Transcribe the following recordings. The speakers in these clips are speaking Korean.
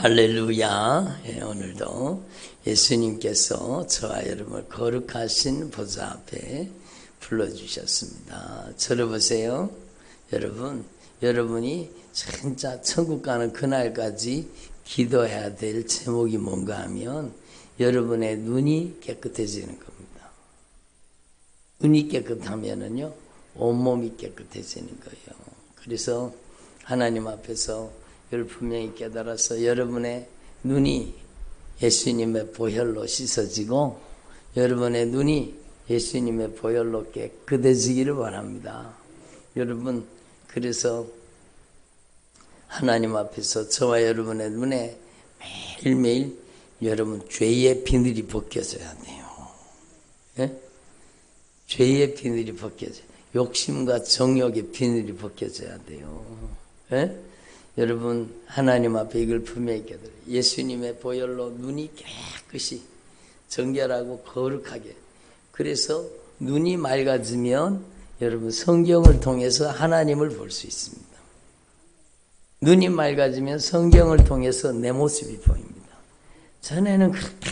할렐루야. 오늘도 예수님께서 저와 여러분을 거룩하신 보좌 앞에 불러주셨습니다. 들어보세요. 여러분이 진짜 천국 가는 그날까지 기도해야 될 제목이 뭔가 하면 여러분의 눈이 깨끗해지는 겁니다. 눈이 깨끗하면은요, 온몸이 깨끗해지는 거예요. 그래서 하나님 앞에서 이걸 분명히 깨달아서 여러분의 눈이 예수님의 보혈로 씻어지고 여러분의 눈이 예수님의 보혈로 깨끗해지기를 바랍니다. 여러분, 그래서 하나님 앞에서 저와 여러분의 눈에 매일매일 여러분 죄의 비늘이 벗겨져야 돼요. 예? 죄의 비늘이 벗겨져요. 욕심과 정욕의 비늘이 벗겨져야 돼요. 예? 여러분, 하나님 앞에 이걸 분명히 깨달아요. 예수님의 보혈로 눈이 깨끗이 정결하고 거룩하게. 그래서 눈이 맑아지면 여러분 성경을 통해서 하나님을 볼 수 있습니다. 눈이 맑아지면 성경을 통해서 내 모습이 보입니다. 전에는 그렇게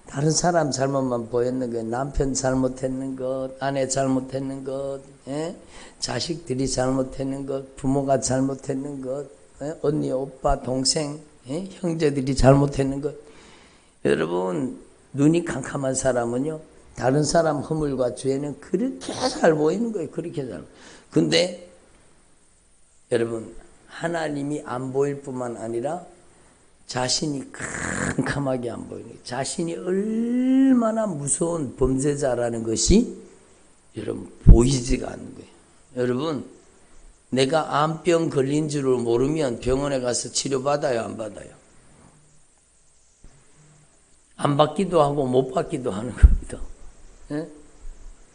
다른 사람 잘못만 보였는 거예요. 남편 잘못했는 것, 아내 잘못했는 것, 자식들이 잘못했는 것, 부모가 잘못했는 것, 언니, 오빠, 동생, 형제들이 잘못했는 것. 여러분, 눈이 캄캄한 사람은요, 다른 사람 허물과 죄는 그렇게 잘 보이는 거예요. 그렇게 잘. 근데 여러분, 하나님이 안 보일 뿐만 아니라 자신이 캄캄하게 안 보이는 거예요. 자신이 얼마나 무서운 범죄자라는 것이 여러분 보이지가 않는 거예요. 여러분, 내가 암병 걸린 줄을 모르면 병원에 가서 치료받아요, 안 받아요? 안 받기도 하고 못 받기도 하는 겁니다. 예?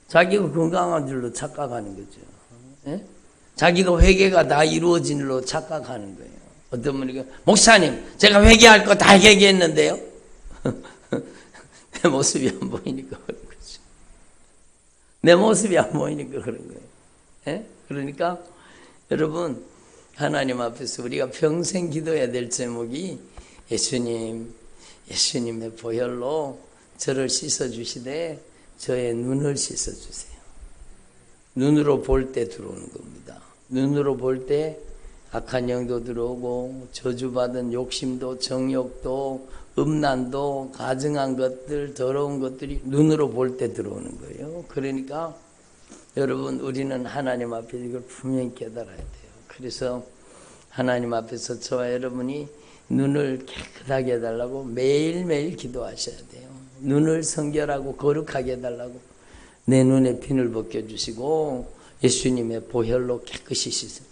자기가 건강한 줄로 착각하는 거죠. 예? 자기가 회개가 다 이루어진 줄로 착각하는 거예요. 어떤 분이 목사님, 제가 회개할 거 다 회개했는데요. 내 모습이 안 보이니까 그런 거죠. 내 모습이 안 보이니까 그런 거예요. 예? 그러니까 여러분, 하나님 앞에서 우리가 평생 기도해야 될 제목이 예수님의 보혈로 저를 씻어주시되 저의 눈을 씻어주세요. 눈으로 볼 때 들어오는 겁니다. 눈으로 볼 때 악한 영도 들어오고 저주받은 욕심도 정욕도 음란도 가증한 것들 더러운 것들이 눈으로 볼 때 들어오는 거예요. 그러니까 여러분, 우리는 하나님 앞에 이걸 분명히 깨달아야 돼요. 그래서 하나님 앞에서 저와 여러분이 눈을 깨끗하게 해달라고 매일매일 기도하셔야 돼요. 눈을 성결하고 거룩하게 해달라고 내 눈에 비늘 벗겨주시고 예수님의 보혈로 깨끗이 씻어요.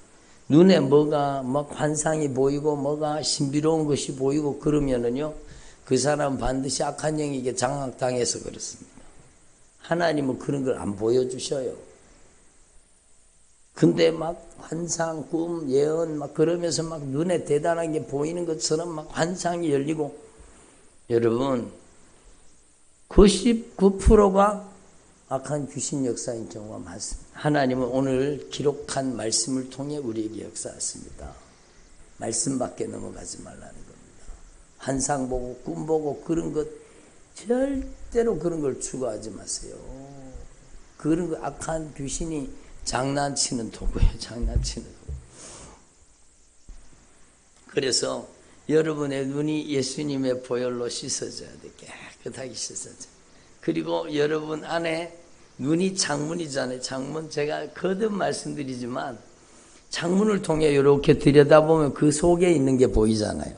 눈에 뭐가 막 환상이 보이고 뭐가 신비로운 것이 보이고 그러면은요, 그 사람은 반드시 악한 영에게 장악당해서 그렇습니다. 하나님은 그런 걸 안 보여주셔요. 근데 막 환상, 꿈, 예언 막 그러면서 막 눈에 대단한 게 보이는 것처럼 막 환상이 열리고, 여러분 99%가 악한 귀신 역사인 경우가 많습니다. 하나님은 오늘 기록한 말씀을 통해 우리에게 역사하십니다. 말씀밖에 넘어가지 말라는 겁니다. 환상 보고 꿈 보고 그런 것 절대로 그런 걸 추구하지 마세요. 그런 거 악한 귀신이 장난치는 도구예요. 장난치는 도구. 그래서 여러분의 눈이 예수님의 보혈로 씻어져야 돼. 깨끗하게 씻어져. 그리고 여러분 안에 눈이 창문이잖아요. 창문. 제가 거듭 말씀드리지만 창문을 통해 이렇게 들여다보면 그 속에 있는 게 보이잖아요.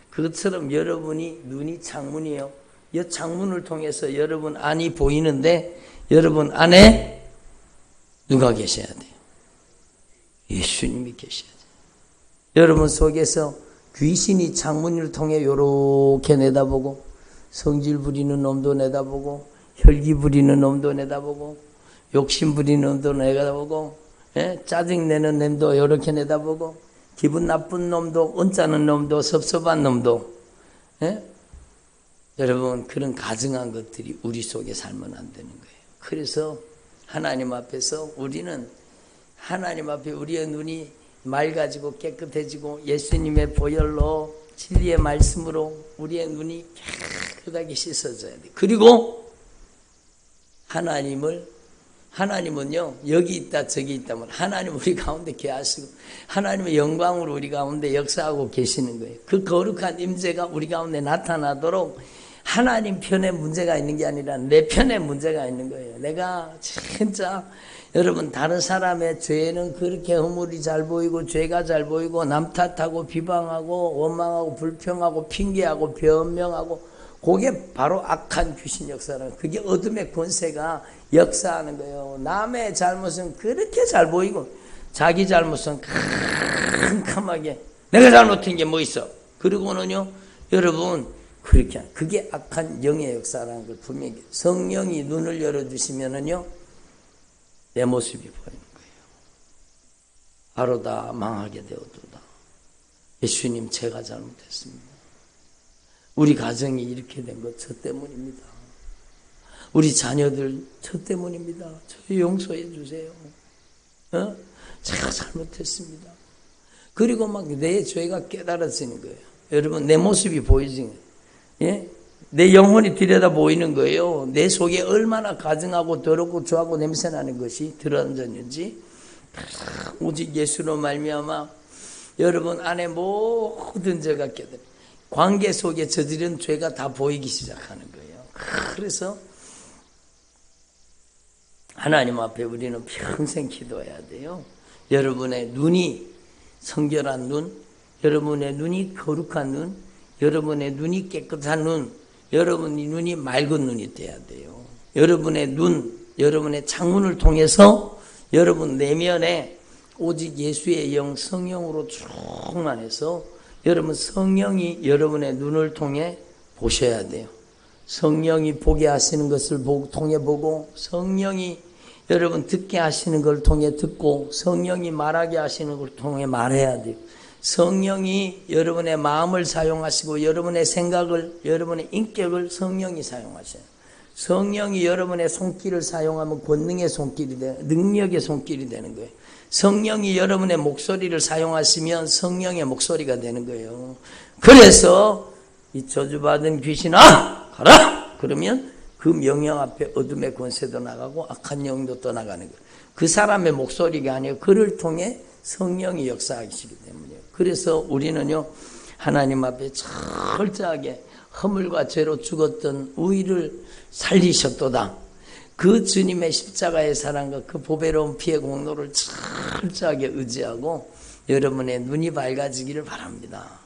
그것처럼 여러분이 눈이 창문이에요. 이 창문을 통해서 여러분 안이 보이는데 여러분 안에 누가 계셔야 돼요? 예수님이 계셔야 돼요. 여러분 속에서 귀신이 창문을 통해 이렇게 내다보고 성질 부리는 놈도 내다보고 혈기 부리는 놈도 내다보고 욕심 부리는 놈도 내다보고 짜증내는 놈도 이렇게 내다보고 기분 나쁜 놈도 언짢은 놈도 섭섭한 놈도 여러분 그런 가증한 것들이 우리 속에 살면 안 되는 거예요. 그래서 하나님 앞에서 우리는 하나님 앞에 우리의 눈이 맑아지고 깨끗해지고 예수님의 보혈로 진리의 말씀으로 우리의 눈이 깨끗하게 씻어져야 돼. 그리고 하나님은요, 여기 있다 저기 있다면 하나님 우리 가운데 계하시고 하나님의 영광으로 우리 가운데 역사하고 계시는 거예요. 그 거룩한 임재가 우리 가운데 나타나도록 하나님 편에 문제가 있는 게 아니라 내 편에 문제가 있는 거예요. 내가 진짜 여러분 다른 사람의 죄는 그렇게 허물이 잘 보이고 죄가 잘 보이고 남 탓하고 비방하고 원망하고 불평하고 핑계하고 변명하고 그게 바로 악한 귀신 역사라는, 그게 어둠의 권세가 역사하는 거예요. 남의 잘못은 그렇게 잘 보이고 자기 잘못은 캄캄하게 내가 잘못한 게 뭐 있어. 그리고는요 여러분 그렇게 그게 악한 영의 역사라는 걸 분명히 성령이 눈을 열어주시면은요 내 모습이 보이는 거예요. 바로다 망하게 되어도다. 예수님 제가 잘못했습니다. 우리 가정이 이렇게 된 것 저 때문입니다. 우리 자녀들 저 때문입니다. 저 용서해 주세요. 제가 잘못했습니다. 그리고 막 내 죄가 깨달아지는 거예요. 여러분 내 모습이 보이지. 예? 내 영혼이 들여다 보이는 거예요. 내 속에 얼마나 가증하고 더럽고 좋아하고 냄새나는 것이 들어앉았는지. 오직 예수로 말미암아 여러분 안에 모든 죄가 깨달아 관계 속에 저지른 죄가 다 보이기 시작하는 거예요. 그래서 하나님 앞에 우리는 평생 기도해야 돼요. 여러분의 눈이 성결한 눈, 여러분의 눈이 거룩한 눈, 여러분의 눈이 깨끗한 눈, 여러분의 눈이 맑은 눈이 돼야 돼요. 여러분의 눈, 여러분의 창문을 통해서 여러분 내면에 오직 예수의 영 성령으로 충만해서 여러분 성령이 여러분의 눈을 통해 보셔야 돼요. 성령이 보게 하시는 것을 통해 보고, 성령이 여러분 듣게 하시는 걸 통해 듣고, 성령이 말하게 하시는 걸 통해 말해야 돼요. 성령이 여러분의 마음을 사용하시고 여러분의 생각을, 여러분의 인격을 성령이 사용하셔요. 성령이 여러분의 손길을 사용하면 권능의 손길이 돼, 능력의 손길이 되는 거예요. 성령이 여러분의 목소리를 사용하시면 성령의 목소리가 되는 거예요. 그래서 이 저주받은 귀신아 가라! 그러면 그 명령 앞에 어둠의 권세도 나가고 악한 영도 떠나가는 거예요. 그 사람의 목소리가 아니에요. 그를 통해 성령이 역사하시기 때문이에요. 그래서 우리는요 하나님 앞에 철저하게 허물과 죄로 죽었던 우리를 살리셨도다. 그 주님의 십자가의 사랑과 그 보배로운 피의 공로를 철저하게 의지하고 여러분의 눈이 밝아지기를 바랍니다.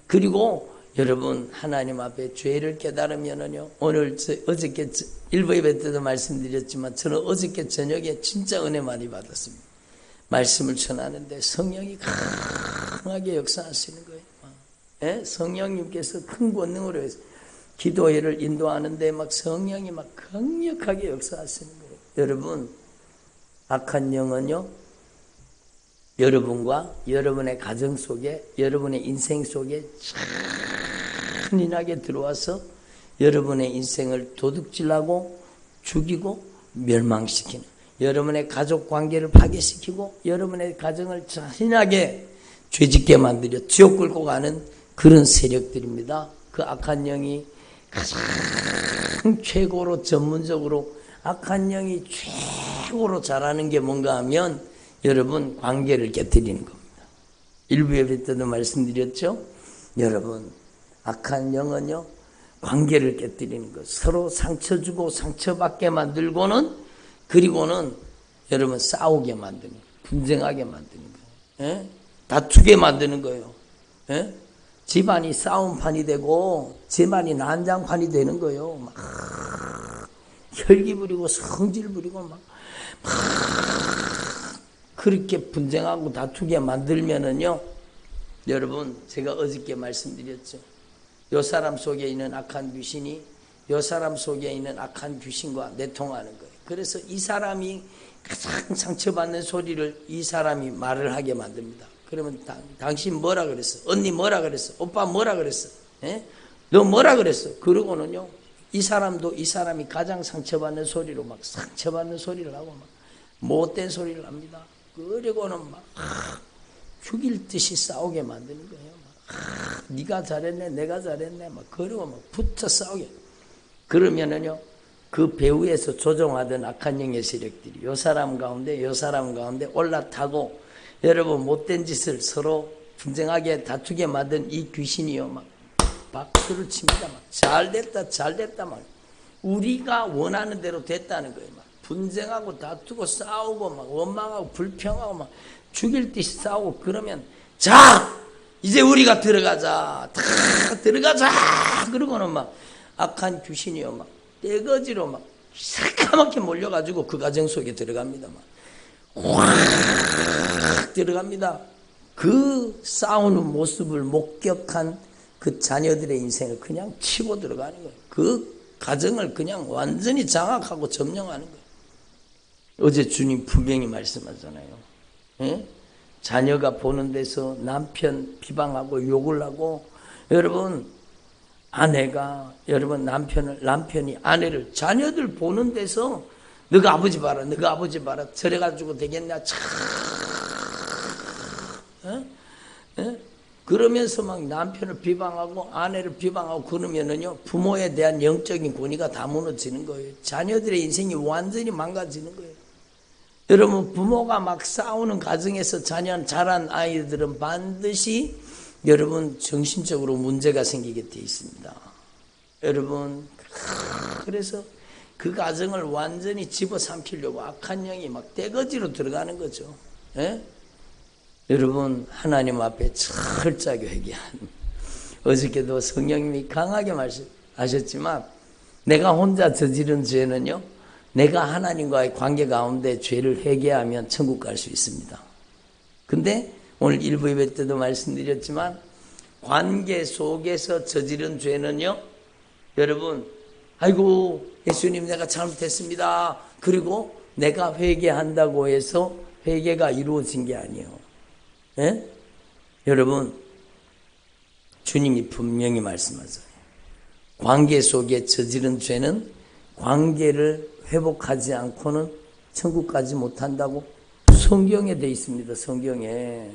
그리고 여러분 하나님 앞에 죄를 깨달으면은요, 오늘 어저께 일부 예배 때도 말씀드렸지만 저는 어저께 저녁에 진짜 은혜 많이 받았습니다. 말씀을 전하는데 성령이 강하게 역사하시는 거예요. 예? 성령님께서 큰 권능으로 해서 기도회를 인도하는데 막 성령이 막 강력하게 역사하시는 거예요. 여러분 악한 영은요 여러분과 여러분의 가정 속에, 여러분의 인생 속에 잔인하게 들어와서 여러분의 인생을 도둑질하고 죽이고 멸망시키는, 여러분의 가족 관계를 파괴시키고 여러분의 가정을 잔인하게 죄짓게 만들어 지옥 끌고 가는 그런 세력들입니다. 그 악한 영이 가장 최고로 전문적으로 악한 영이 최고로 잘하는 게 뭔가 하면 여러분 관계를 깨뜨리는 겁니다. 일부 예배 때도 말씀드렸죠. 여러분 악한 영은요 관계를 깨뜨리는 것, 서로 상처 주고 상처받게 만들고는, 그리고는 여러분 싸우게 만드는, 분쟁하게 만드는 거예요. 예? 다투게 만드는 거예요. 예? 집안이 싸움판이 되고 집안이 난장판이 되는 거예요. 막 혈기 부리고 성질 부리고 막 그렇게 분쟁하고 다투게 만들면은요, 여러분 제가 어저께 말씀드렸죠. 요 사람 속에 있는 악한 귀신이 요 사람 속에 있는 악한 귀신과 내통하는 거예요. 그래서 이 사람이 가장 상처받는 소리를 이 사람이 말을 하게 만듭니다. 그러면 당신 뭐라 그랬어? 언니 뭐라 그랬어? 오빠 뭐라 그랬어? 예? 너 뭐라 그랬어? 그러고는요 이 사람도 이 사람이 가장 상처받는 소리로 막 상처받는 소리를 하고 막 못된 소리를 합니다. 그리고는 막 죽일 듯이 싸우게 만드는 거예요. 네가 잘했네, 내가 잘했네, 막 그러고 막 붙어 싸우게. 그러면은요, 그 배후에서 조종하던 악한 영의 세력들이 요 사람 가운데 올라타고, 여러분 못된 짓을 서로 분쟁하게 다투게 만든 이 귀신이요, 막 박수를 칩니다. 막 잘됐다 막 우리가 원하는 대로 됐다는 거예요. 막 분쟁하고 다투고 싸우고 막 원망하고 불평하고 막 죽일 듯이 싸우고 그러면, 자 이제 우리가 들어가자, 다 들어가자. 그러고는 막 악한 귀신이요, 막 떼거지로 막 새까맣게 몰려가지고 그 가정 속에 들어갑니다. 막 확 들어갑니다. 그 싸우는 모습을 목격한 그 자녀들의 인생을 그냥 치고 들어가는 거예요. 그 가정을 그냥 완전히 장악하고 점령하는 거예요. 어제 주님 분명히 말씀하잖아요. 예? 자녀가 보는 데서 남편 비방하고 욕을 하고, 여러분 남편이 아내를 자녀들 보는 데서 너가 아버지 봐라 저래가지고 되겠냐 참, 그러면서 막 남편을 비방하고 아내를 비방하고 그러면은요, 부모에 대한 영적인 권위가 다 무너지는 거예요. 자녀들의 인생이 완전히 망가지는 거예요. 여러분, 부모가 막 싸우는 가정에서 자란 아이들은 반드시 여러분 정신적으로 문제가 생기게 돼 있습니다. 여러분, 그래서 그 가정을 완전히 집어삼키려고 악한 영이 막 떼거지로 들어가는 거죠. 예? 여러분, 하나님 앞에 철저하게 회개한, 어저께도 성령님이 강하게 말씀하셨지만, 내가 혼자 저지른 죄는요, 내가 하나님과의 관계 가운데 죄를 회개하면 천국 갈 수 있습니다. 근데 오늘 일부 예배 때도 말씀드렸지만, 관계 속에서 저지른 죄는요, 여러분, 아이고 예수님 내가 잘못했습니다, 그리고 내가 회개한다고 해서 회개가 이루어진 게 아니에요. 예? 여러분, 주님이 분명히 말씀하세요. 관계 속에 저지른 죄는 관계를 회복하지 않고는 천국 가지 못한다고 성경에 되어 있습니다. 성경에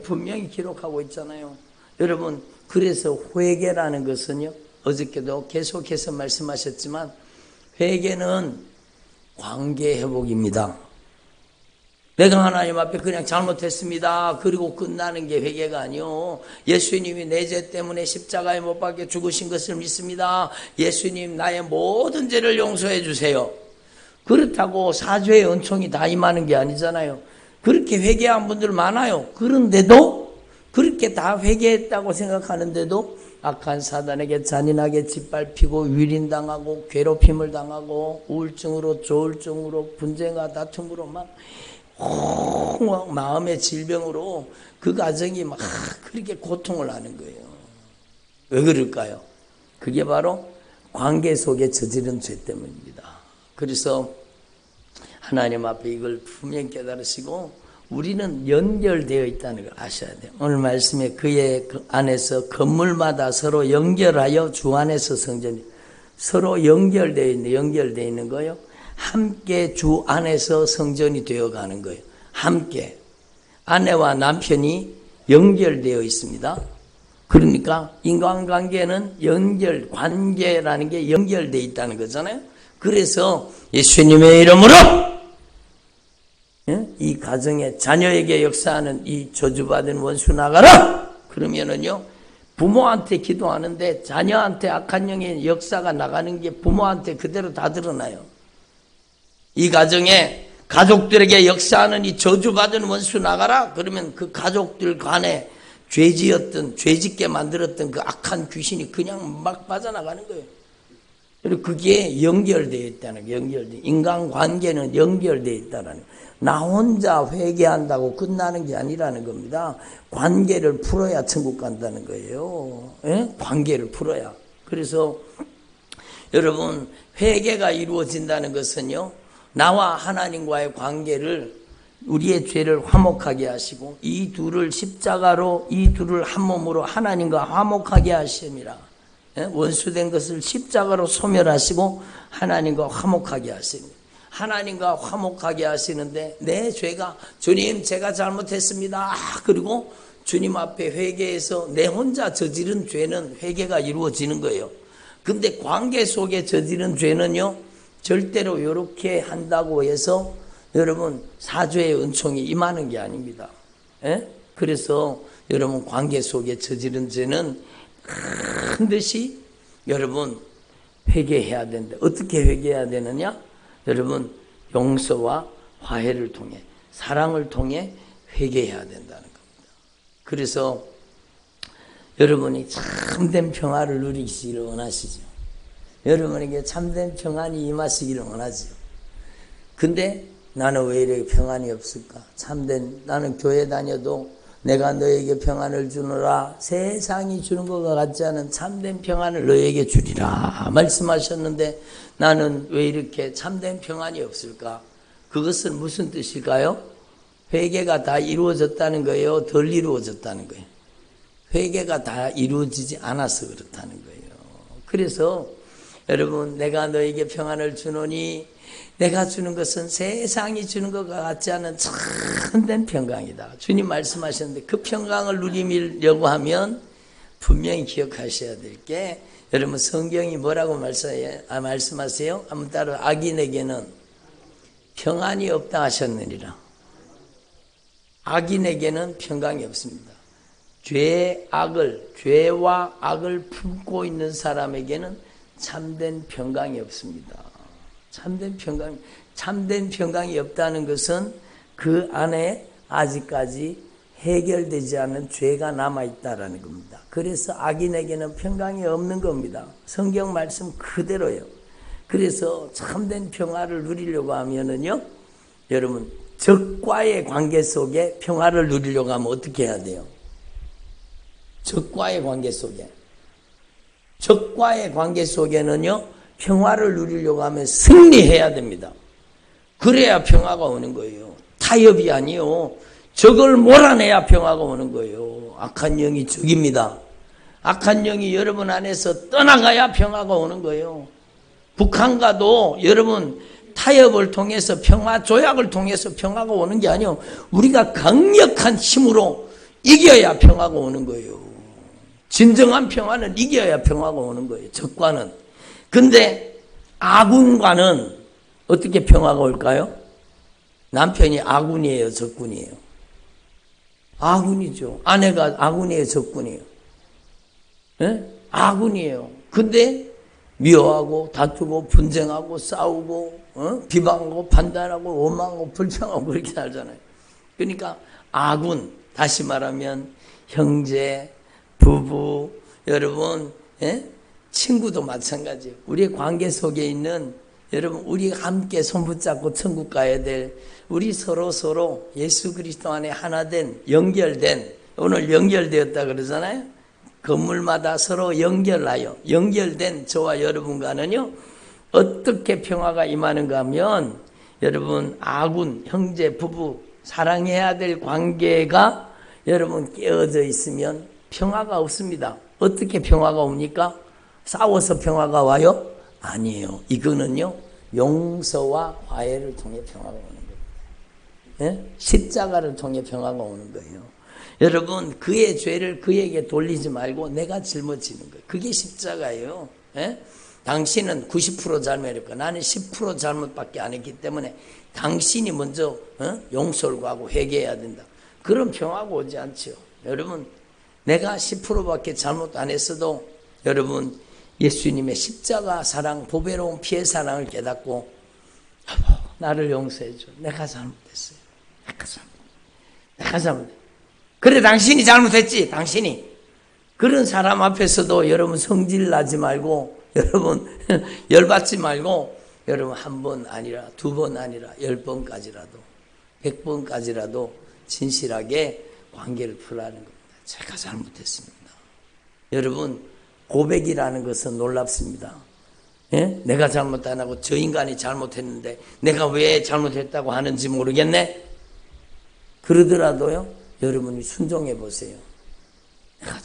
분명히 기록하고 있잖아요. 여러분, 그래서 회개라는 것은요, 어저께도 계속해서 말씀하셨지만, 회개는 관계 회복입니다. 내가 하나님 앞에 그냥 잘못했습니다, 그리고 끝나는 게 회개가 아니요. 예수님이 내 죄 때문에 십자가에 못 박혀 죽으신 것을 믿습니다. 예수님 나의 모든 죄를 용서해 주세요. 그렇다고 사죄의 은총이 다 임하는 게 아니잖아요. 그렇게 회개한 분들 많아요. 그런데도, 그렇게 다 회개했다고 생각하는데도 악한 사단에게 잔인하게 짓밟히고 위린당하고 괴롭힘을 당하고 우울증으로 조울증으로 분쟁과 다툼으로 막 마음의 질병으로 그 가정이 막 그렇게 고통을 하는 거예요. 왜 그럴까요? 그게 바로 관계 속에 저지른 죄 때문입니다. 그래서 하나님 앞에 이걸 분명히 깨달으시고, 우리는 연결되어 있다는 걸 아셔야 돼요. 오늘 말씀에 그의 안에서 건물마다 서로 연결하여 주 안에서 성전이, 서로 연결되어 있는 거예요. 함께 주 안에서 성전이 되어가는 거예요. 함께 아내와 남편이 연결되어 있습니다. 그러니까 인간관계는 관계라는 게 연결되어 있다는 거잖아요. 그래서 예수님의 이름으로 이 가정에 자녀에게 역사하는 이 저주받은 원수 나가라! 그러면은요, 부모한테 기도하는데 자녀한테 악한 영의 역사가 나가는 게 부모한테 그대로 다 드러나요. 이 가정에 가족들에게 역사하는 이 저주받은 원수 나가라! 그러면 그 가족들 간에 죄짓게 만들었던 그 악한 귀신이 그냥 막 빠져나가는 거예요. 그리고 그게 연결되어 있다는 거예요. 인간관계는 연결되어 있다는 거예요. 나 혼자 회개한다고 끝나는 게 아니라는 겁니다. 관계를 풀어야 천국 간다는 거예요. 예? 관계를 풀어야. 그래서 여러분, 회개가 이루어진다는 것은요, 나와 하나님과의 관계를, 우리의 죄를 화목하게 하시고 이 둘을 십자가로, 이 둘을 한 몸으로 하나님과 화목하게 하심이라. 원수된 것을 십자가로 소멸하시고 하나님과 화목하게 하십니다. 하나님과 화목하게 하시는데, 내 죄가, 주님 제가 잘못했습니다, 그리고 주님 앞에 회개해서 내 혼자 저지른 죄는 회개가 이루어지는 거예요. 근데 관계 속에 저지른 죄는요, 절대로 이렇게 한다고 해서 여러분 사죄의 은총이 임하는 게 아닙니다. 예? 그래서 여러분 관계 속에 저지른 죄는 반드시 여러분 회개해야 된다. 어떻게 회개해야 되느냐? 여러분 용서와 화해를 통해, 사랑을 통해 회개해야 된다는 겁니다. 그래서 여러분이 참된 평화를 누리시기를 원하시죠. 여러분에게 참된 평안이 임하시기를 원하죠. 근데 나는 왜 이렇게 평안이 없을까? 나는 교회 다녀도 내가 너에게 평안을 주노라, 세상이 주는 것과 같지 않은 참된 평안을 너에게 주리라 말씀하셨는데 나는 왜 이렇게 참된 평안이 없을까? 그것은 무슨 뜻일까요? 회개가 다 이루어졌다는 거예요? 덜 이루어졌다는 거예요? 회개가 다 이루어지지 않아서 그렇다는 거예요. 그래서 여러분, 내가 너에게 평안을 주노니 내가 주는 것은 세상이 주는 것과 같지 않은 참된 평강이다. 주님 말씀하셨는데 그 평강을 누리려고 하면 분명히 기억하셔야 될 게, 여러분 성경이 뭐라고 말씀하세요? 한번 따라. 악인에게는 평안이 없다 하셨느니라. 악인에게는 평강이 없습니다. 죄와 악을 품고 있는 사람에게는 참된 평강이 없습니다. 참된 평강이 없다는 것은 그 안에 아직까지 해결되지 않은 죄가 남아있다라는 겁니다. 그래서 악인에게는 평강이 없는 겁니다. 성경 말씀 그대로요. 그래서 참된 평화를 누리려고 하면은요, 여러분, 적과의 관계 속에 평화를 누리려고 하면 어떻게 해야 돼요? 적과의 관계 속에는요, 평화를 누리려고 하면 승리해야 됩니다. 그래야 평화가 오는 거예요. 타협이 아니요. 적을 몰아내야 평화가 오는 거예요. 악한 영이 적입니다. 악한 영이 여러분 안에서 떠나가야 평화가 오는 거예요. 북한과도 여러분 타협을 통해서, 평화 조약을 통해서 평화가 오는 게 아니요, 우리가 강력한 힘으로 이겨야 평화가 오는 거예요. 진정한 평화는 이겨야 평화가 오는 거예요. 적과는. 근데 아군과는 어떻게 평화가 올까요? 남편이 아군이에요, 적군이에요? 아군이죠. 아내가 아군이에요, 적군이에요? 네? 아군이에요. 근데 미워하고 다투고 분쟁하고 싸우고 비방하고 판단하고 원망하고 불평하고 그렇게 살잖아요. 그러니까 아군, 다시 말하면 형제, 부부, 여러분, 친구도 마찬가지예요. 우리의 관계 속에 있는 여러분, 우리 함께 손붙잡고 천국 가야 될 우리 서로 예수 그리스도 안에 하나 된, 연결된, 오늘 연결되었다 그러잖아요. 건물마다 서로 연결된 저와 여러분과는요, 어떻게 평화가 임하는가 하면, 여러분, 아군, 형제, 부부, 사랑해야 될 관계가 여러분 깨어져 있으면 평화가 없습니다. 어떻게 평화가 옵니까? 싸워서 평화가 와요? 아니에요. 이거는요, 용서와 화해를 통해 평화가 오는 거예요. 십자가를 통해 평화가 오는 거예요. 여러분, 그의 죄를 그에게 돌리지 말고 내가 짊어지는 거예요. 그게 십자가예요. 당신은 90% 잘못했고 나는 10% 잘못밖에 안 했기 때문에 당신이 먼저 용서를 구하고 회개해야 된다. 그런 평화가 오지 않죠. 여러분, 내가 10%밖에 잘못 안 했어도 여러분, 예수님의 십자가 사랑, 보배로운 피의 사랑을 깨닫고, 나를 용서해줘. 내가 잘못했어요. 내가 잘못했어요. 그래, 당신이 잘못했지. 당신이. 그런 사람 앞에서도 여러분 성질 나지 말고, 여러분 열받지 말고, 여러분 한 번 아니라, 두 번 아니라 10번까지라도 100번까지라도 진실하게 관계를 풀라는 겁니다. 제가 잘못했습니다. 여러분, 고백이라는 것은 놀랍습니다. 내가 잘못 안 하고 저 인간이 잘못했는데 내가 왜 잘못했다고 하는지 모르겠네. 그러더라도요, 여러분이 순종해 보세요. 내가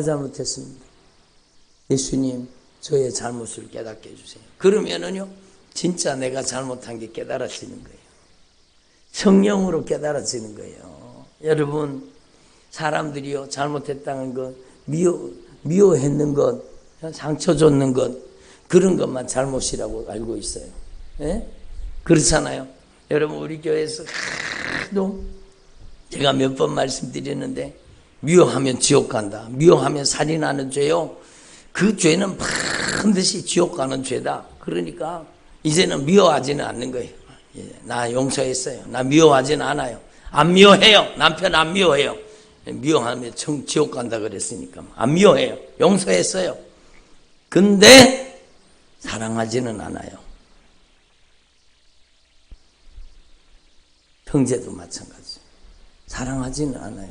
잘못했습니다. 예수님, 저의 잘못을 깨닫게 해주세요. 그러면은요, 진짜 내가 잘못한 게 깨달아지는 거예요. 성령으로 깨달아지는 거예요. 여러분, 사람들이요, 잘못했다는 것, 미워했는 것, 상처 줬는 것, 그런 것만 잘못이라고 알고 있어요. 예? 그렇잖아요. 여러분, 우리 교회에서 하도 제가 몇 번 말씀드렸는데, 미워하면 지옥 간다. 미워하면 살인하는 죄요. 그 죄는 반드시 지옥 가는 죄다. 그러니까 이제는 미워하지는 않는 거예요. 나 용서했어요. 나 미워하지는 않아요. 안 미워해요. 남편 안 미워해요. 미워하면 지옥 간다 그랬으니까 안 미워해요. 용서했어요. 근데 사랑하지는 않아요. 형제도 마찬가지. 사랑하지는 않아요.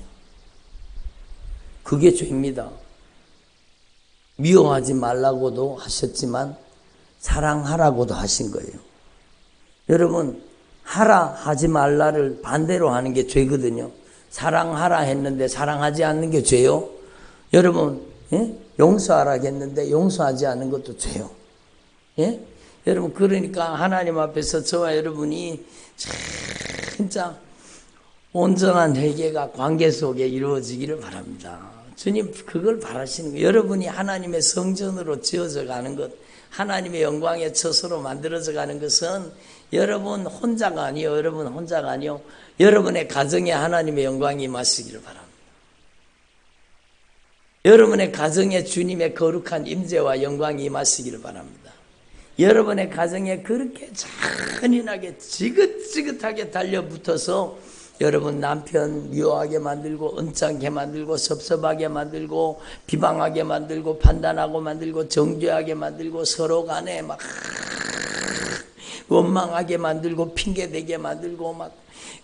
그게 죄입니다. 미워하지 말라고도 하셨지만 사랑하라고도 하신 거예요. 여러분, 하라 하지 말라를 반대로 하는 게 죄거든요. 사랑하라 했는데 사랑하지 않는 게 죄요. 여러분, 예? 용서하라 했는데 용서하지 않는 것도 죄요. 예? 여러분, 그러니까 하나님 앞에서 저와 여러분이 진짜 온전한 회개가 관계 속에 이루어지기를 바랍니다. 주님 그걸 바라시는 거예요. 여러분이 하나님의 성전으로 지어져 가는 것, 하나님의 영광의 처소로 만들어져 가는 것은 여러분 혼자가 아니요. 여러분 혼자가 아니요. 여러분의 가정에 하나님의 영광이 임하시기를 바랍니다. 여러분의 가정에 주님의 거룩한 임재와 영광이 임하시기를 바랍니다. 여러분의 가정에 그렇게 잔인하게 지긋지긋하게 달려붙어서 여러분 남편 미워하게 만들고 언짢게 만들고 섭섭하게 만들고 비방하게 만들고 판단하고 만들고 정죄하게 만들고 서로 간에 막 원망하게 만들고 핑계대게 만들고 막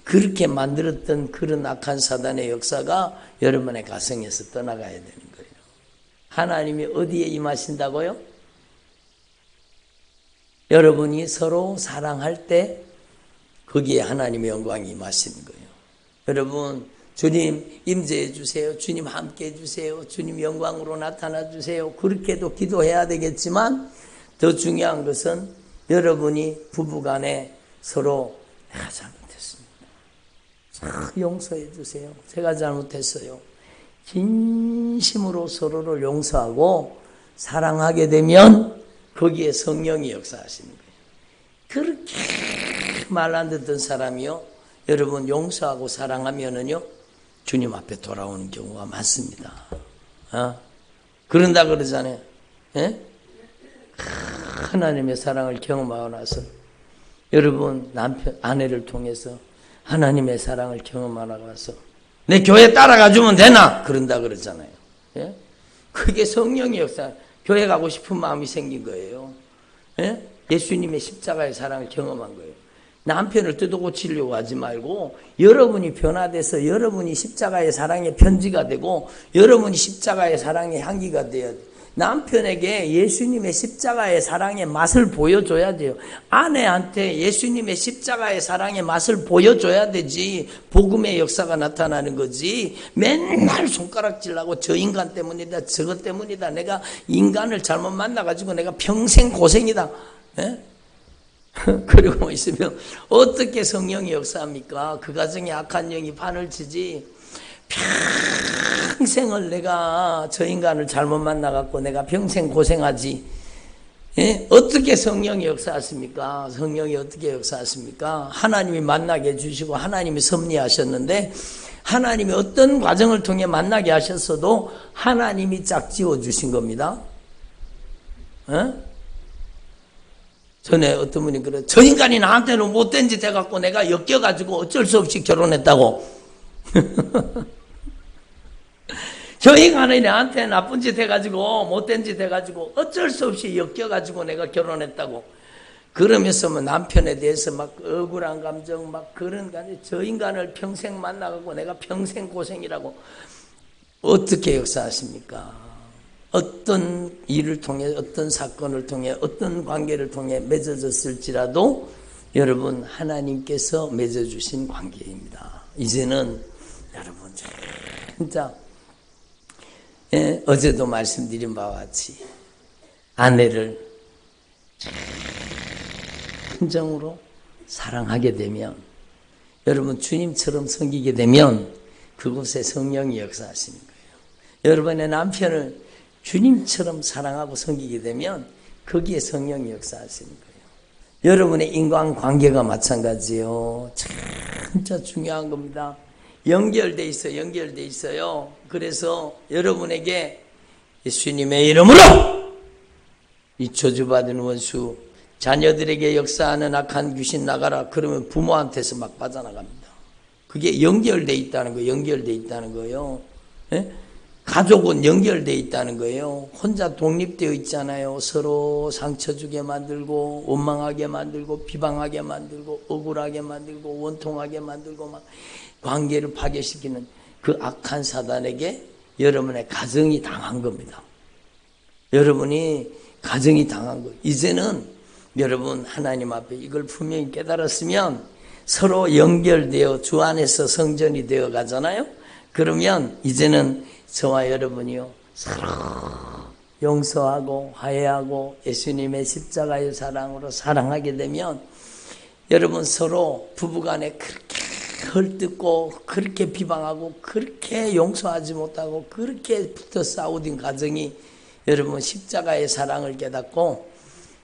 그렇게 만들었던 그런 악한 사단의 역사가 여러분의 가정에서 떠나가야 되는 거예요. 하나님이 어디에 임하신다고요? 여러분이 서로 사랑할 때 거기에 하나님의 영광이 임하시는 거예요. 여러분, 주님 임재해 주세요. 주님 함께 해 주세요. 주님 영광으로 나타나 주세요. 그렇게도 기도해야 되겠지만 더 중요한 것은 여러분이 부부간에 서로 내가 잘못했습니다. 용서해 주세요. 제가 잘못했어요. 진심으로 서로를 용서하고 사랑하게 되면 거기에 성령이 역사하시는 거예요. 그렇게 말 안 듣던 사람이요, 여러분 용서하고 사랑하면은요 주님 앞에 돌아오는 경우가 많습니다. 그런다 그러잖아요. 예? 하나님의 사랑을 경험하고 나서 여러분 남편 아내를 통해서 하나님의 사랑을 경험하고 나서 내 교회 따라가 주면 되나? 그런다 그러잖아요. 예? 그게 성령의 역사. 교회 가고 싶은 마음이 생긴 거예요. 예? 예수님의 십자가의 사랑을 경험한 거예요. 남편을 뜯어고치려고 하지 말고 여러분이 변화돼서 여러분이 십자가의 사랑의 편지가 되고 여러분이 십자가의 사랑의 향기가 되어야 돼요. 남편에게 예수님의 십자가의 사랑의 맛을 보여줘야 돼요. 아내한테 예수님의 십자가의 사랑의 맛을 보여줘야 되지. 복음의 역사가 나타나는 거지. 맨날 손가락질하고 저 인간 때문이다, 저것 때문이다, 내가 인간을 잘못 만나가지고 내가 평생 고생이다. 예? 그리고 있으면 어떻게 성령이 역사합니까? 그 가정에 악한 영이 판을 치지. 평생을 내가 저 인간을 잘못 만나갖고 내가 평생 고생하지. 예? 어떻게 성령이 역사하십니까? 성령이 어떻게 역사하십니까? 하나님이 만나게 해주시고 하나님이 섭리하셨는데 하나님이 어떤 과정을 통해 만나게 하셨어도 하나님이 짝지어 주신 겁니다. 전에 어떤 분이 그래, 저 인간이 나한테는 못된 짓 해갖고 내가 엮여가지고 어쩔 수 없이 결혼했다고. 저 인간이 나한테 나쁜 짓 해가지고 못된 짓 해가지고 어쩔 수 없이 엮여가지고 내가 결혼했다고. 그러면서 뭐 남편에 대해서 막 억울한 감정 막 그런 감정, 저 인간을 평생 만나고 내가 평생 고생이라고. 어떻게 역사하십니까? 어떤 일을 통해 어떤 사건을 통해 어떤 관계를 통해 맺어졌을지라도 여러분 하나님께서 맺어주신 관계입니다. 이제는 여러분 진짜 어제도 말씀드린 바와 같이 아내를 진정으로 사랑하게 되면 여러분 주님처럼 섬기게 되면 그곳에 성령이 역사하시는 거예요. 여러분의 남편을 주님처럼 사랑하고 섬기게 되면 거기에 성령이 역사하시는 거예요. 여러분의 인간관계가 마찬가지예요. 진짜 중요한 겁니다. 연결돼 있어요. 그래서 여러분에게 예수님의 이름으로 이 저주받은 원수 자녀들에게 역사하는 악한 귀신 나가라. 그러면 부모한테서 막 빠져나갑니다. 그게 연결돼 있다는 거예요. 예? 가족은 연결돼 있다는 거예요. 혼자 독립되어 있잖아요. 서로 상처 주게 만들고 원망하게 만들고 비방하게 만들고 억울하게 만들고 원통하게 만들고 막 관계를 파괴시키는 그 악한 사단에게 여러분의 가정이 당한 겁니다. 여러분이 가정이 당한 거예요. 이제는 여러분 하나님 앞에 이걸 분명히 깨달았으면 서로 연결되어 주 안에서 성전이 되어 가잖아요. 그러면 이제는 저와 여러분이요 서로 용서하고 화해하고 예수님의 십자가의 사랑으로 사랑하게 되면 여러분 서로 부부간에 그렇게 헐뜯고 그렇게 비방하고 그렇게 용서하지 못하고 그렇게 붙어 싸우던 가정이 여러분 십자가의 사랑을 깨닫고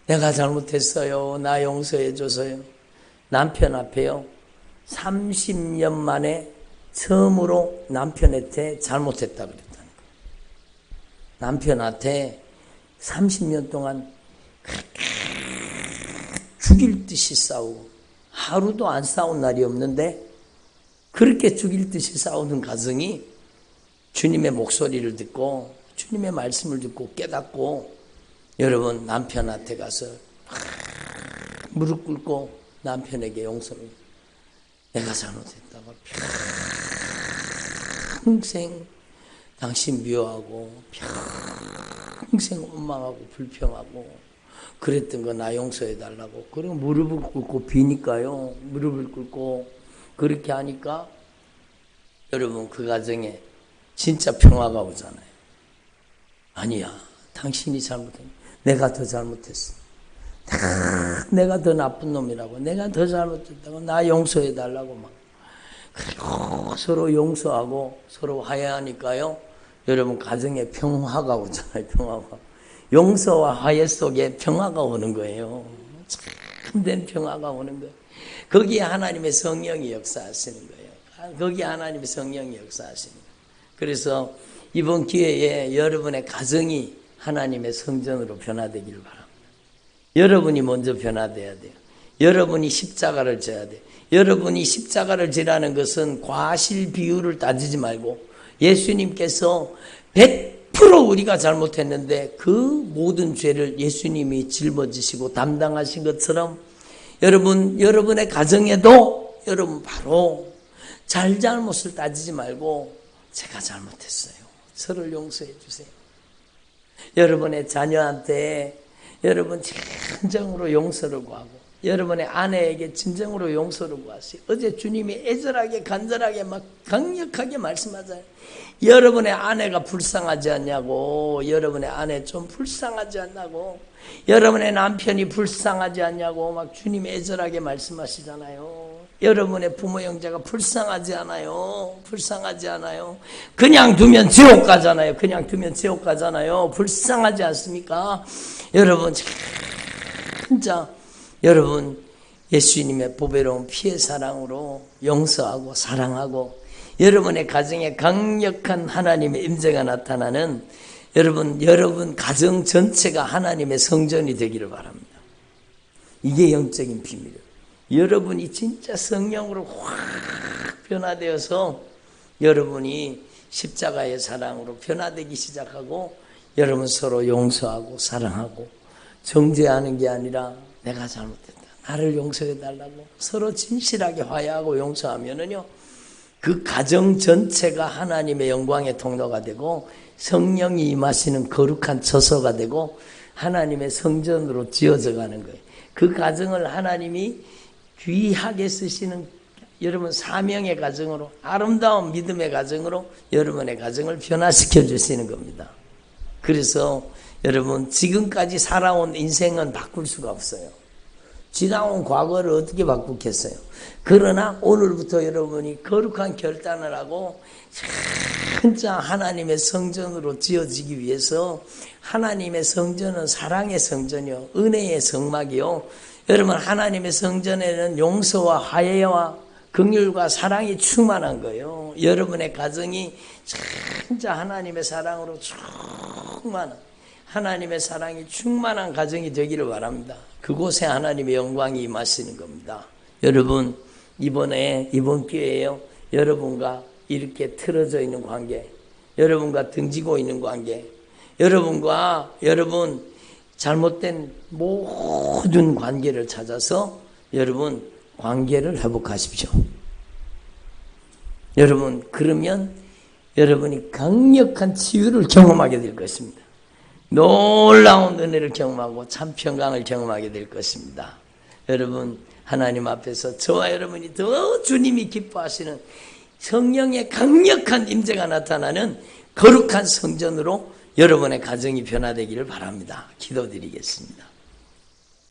내가 잘못했어요. 나 용서해 줘서요. 남편 앞에요 30년 만에 처음으로 남편한테 잘못했다 그랬다는 거예요. 남편한테 30년 동안 죽일 듯이 싸우고 하루도 안 싸운 날이 없는데 그렇게 죽일 듯이 싸우는 가정이 주님의 목소리를 듣고 주님의 말씀을 듣고 깨닫고 여러분 남편한테 가서 무릎 꿇고 남편에게 용서를 내가 잘못했다고 평생 당신 미워하고 평생 원망하고 불평하고 그랬던 거 나 용서해 달라고 그리고 무릎을 꿇고 비니까요. 무릎을 꿇고 그렇게 하니까 여러분 그 가정에 진짜 평화가 오잖아요. 아니야 당신이 잘못했어. 내가 더 잘못했어. 내가 더 나쁜 놈이라고 내가 더 잘못했다고 나 용서해 달라고 막 그리고 서로 용서하고 서로 화해하니까요. 여러분 가정에 평화가 오잖아요. 평화가. 용서와 화해 속에 평화가 오는 거예요. 참된 평화가 오는 거예요. 거기에 하나님의 성령이 역사하시는 거예요. 거기에 하나님의 성령이 역사하시는 거예요. 그래서 이번 기회에 여러분의 가정이 하나님의 성전으로 변화되기를 바랍니다. 여러분이 먼저 변화돼야 돼요. 여러분이 십자가를 져야 돼요. 여러분이 십자가를 지라는 것은 과실 비율을 따지지 말고 예수님께서 100% 우리가 잘못했는데 그 모든 죄를 예수님이 짊어지시고 담당하신 것처럼 여러분의 가정에도 여러분 바로 잘못을 따지지 말고 제가 잘못했어요. 저를 용서해 주세요. 여러분의 자녀한테 여러분 진정으로 용서를 구하고 여러분의 아내에게 진정으로 용서를 구하세요. 어제 주님이 애절하게 간절하게 막 강력하게 말씀하잖아요. 여러분의 아내가 불쌍하지 않냐고. 여러분의 아내 좀 불쌍하지 않냐고. 여러분의 남편이 불쌍하지 않냐고 막 주님이 애절하게 말씀하시잖아요. 여러분의 부모 형제가 불쌍하지 않아요. 불쌍하지 않아요. 그냥 두면 지옥 가잖아요. 그냥 두면 지옥 가잖아요. 불쌍하지 않습니까? 여러분 진짜 여러분 예수님의 보배로운 피의 사랑으로 용서하고 사랑하고 여러분의 가정에 강력한 하나님의 임재가 나타나는 여러분 가정 전체가 하나님의 성전이 되기를 바랍니다. 이게 영적인 비밀이에요. 여러분이 진짜 성령으로 확 변화되어서 여러분이 십자가의 사랑으로 변화되기 시작하고 여러분 서로 용서하고 사랑하고 정죄하는 게 아니라 내가 잘못했다. 나를 용서해 달라고 서로 진실하게 화해하고 용서하면은요. 그 가정 전체가 하나님의 영광의 통로가 되고 성령이 임하시는 거룩한 처소가 되고 하나님의 성전으로 지어져 가는 거예요. 그 가정을 하나님이 귀하게 쓰시는 여러분 사명의 가정으로 아름다운 믿음의 가정으로 여러분의 가정을 변화시켜 주시는 겁니다. 그래서 여러분 지금까지 살아온 인생은 바꿀 수가 없어요. 지나온 과거를 어떻게 바꾸겠어요? 그러나 오늘부터 여러분이 거룩한 결단을 하고 진짜 하나님의 성전으로 지어지기 위해서, 하나님의 성전은 사랑의 성전이요, 은혜의 성막이요. 여러분, 하나님의 성전에는 용서와 화해와 긍휼과 사랑이 충만한 거예요. 여러분의 가정이 진짜 하나님의 사랑으로 충만한, 하나님의 사랑이 충만한 가정이 되기를 바랍니다. 그곳에 하나님의 영광이 임하시는 겁니다. 여러분, 이번 기회에요, 여러분과 이렇게 틀어져 있는 관계, 여러분과 등지고 있는 관계, 여러분과 여러분 잘못된 모든 관계를 찾아서 여러분 관계를 회복하십시오. 여러분, 그러면 여러분이 강력한 치유를 경험하게 될 것입니다. 놀라운 은혜를 경험하고 참 평강을 경험하게 될 것입니다. 여러분, 하나님 앞에서 저와 여러분이 더 주님이 기뻐하시는 성령의 강력한 임재가 나타나는 거룩한 성전으로 여러분의 가정이 변화되기를 바랍니다. 기도드리겠습니다.